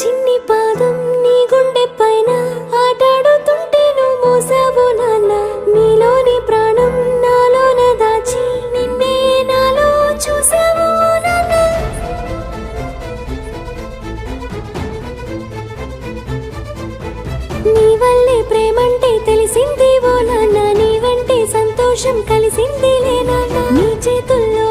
చిన్ని పాదం నీ గుండె పైన ఆటాడుతుంటే నువ్వు మోసావు నాన్న. నీలోని ప్రాణం నాలోన దాచి నిన్నే నాలో చూసావు నాన్న. నీ వల్లే ప్రేమంటే తెలిసింది ఓ నాన్న. నీ వెంటే సంతోషం కలిసింది లే నాన్న. నీ చేతుల్లో